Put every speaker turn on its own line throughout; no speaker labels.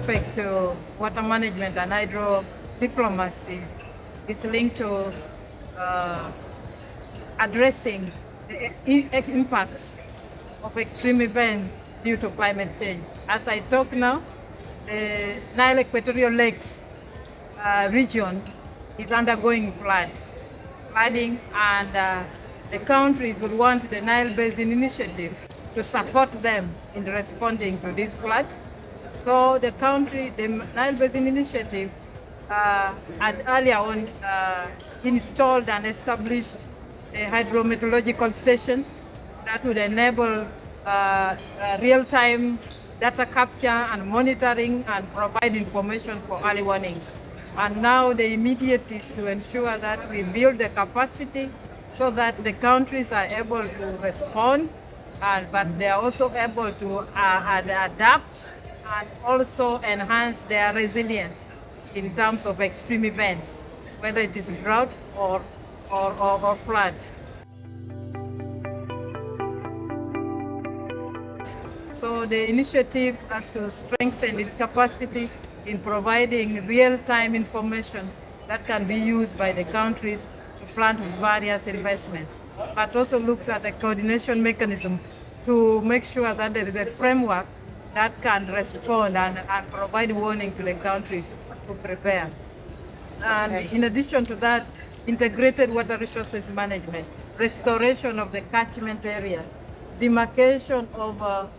aspect to water management and hydro diplomacy is linked to addressing the impacts of extreme events due to climate change. As I talk now, the Nile Equatorial Lakes region is undergoing flooding, and the countries would want the Nile Basin Initiative to support them in responding to these floods. So the Nile Basin Initiative had earlier on installed and established hydrometeorological stations that would enable real-time data capture and monitoring and provide information for early warning. And now the immediate is to ensure that we build the capacity so that the countries are able to respond, but they are also able to adapt and also enhance their resilience in terms of extreme events, whether it is drought or floods. So the initiative has to strengthen its capacity in providing real-time information that can be used by the countries to plan various investments, but also looks at a coordination mechanism to make sure that there is a framework that can respond and provide warning to the countries to prepare. And in addition to that, integrated water resources management, restoration of the catchment areas, demarcation of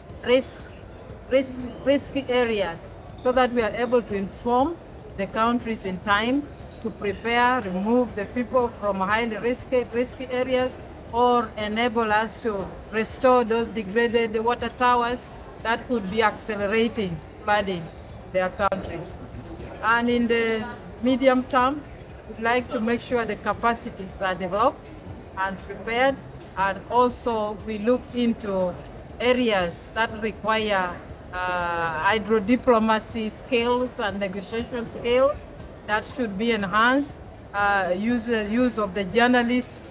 risky areas, so that we are able to inform the countries in time to prepare, remove the people from highly risky areas, or enable us to restore those degraded water towers that could be accelerating flooding their countries. And in the medium term, we'd like to make sure the capacities are developed and prepared, and also we look into areas that require hydro diplomacy skills and negotiation skills that should be enhanced, use of the journalists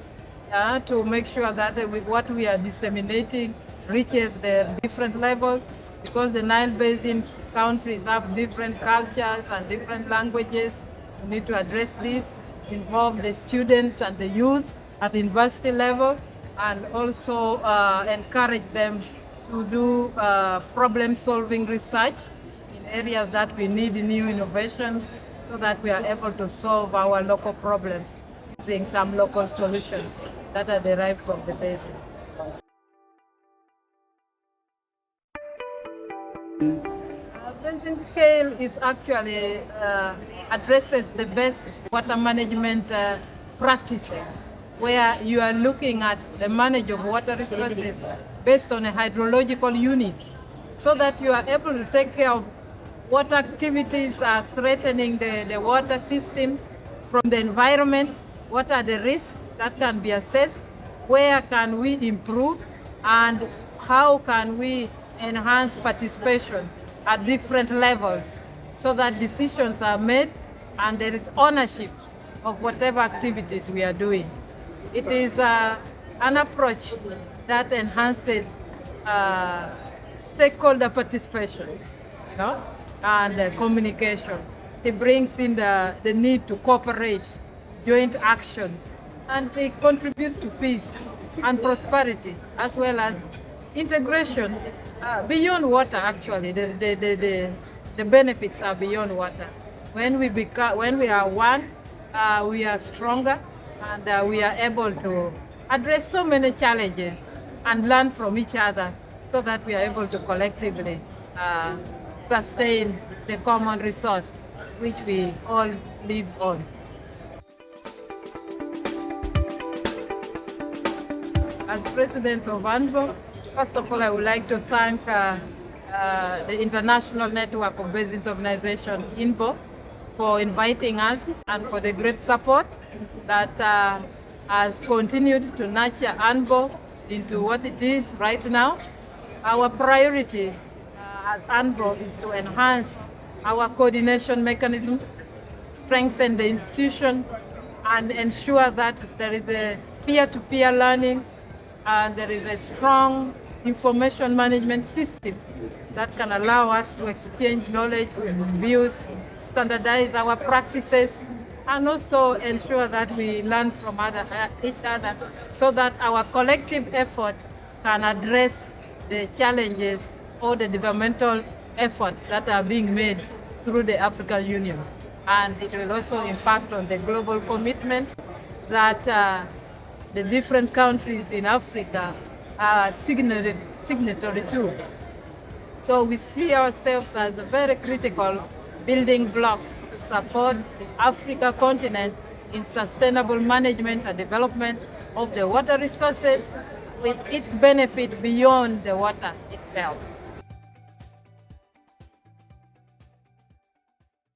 to make sure that what we are disseminating reaches the different levels, because the Nile Basin countries have different cultures and different languages. We need to address this, involve the students and the youth at the university level, and also encourage them to do problem-solving research in areas that we need new innovation, so that we are able to solve our local problems using some local solutions that are derived from the basin. Basin scale is actually addresses the best water management practices, where you are looking at the management of water resources based on a hydrological unit, so that you are able to take care of what activities are threatening the water systems from the environment, what are the risks that can be assessed, where can we improve, and how can we enhance participation at different levels, so that decisions are made and there is ownership of whatever activities we are doing. It is an approach that enhances stakeholder participation, and communication. It brings in the need to cooperate, joint actions, and it contributes to peace and prosperity, as well as integration beyond water. Actually, the benefits are beyond water. When we are one, we are stronger, and we are able to address so many challenges and learn from each other, so that we are able to collectively sustain the common resource which we all live on. As president of ANBO, first of all, I would like to thank the International Network of Basins Organization, INBO, for inviting us and for the great support that has continued to nurture ANBO into what it is right now. Our priority as ANBO is to enhance our coordination mechanism, strengthen the institution, and ensure that there is a peer-to-peer learning and there is a strong information management system that can allow us to exchange knowledge, views, standardize our practices, and also ensure that we learn from each other so that our collective effort can address the challenges or the developmental efforts that are being made through the African Union. And it will also impact on the global commitments that the different countries in Africa are signatory to. So we see ourselves as very critical building blocks to support Africa continent in sustainable management and development of the water resources with its benefit beyond the water itself.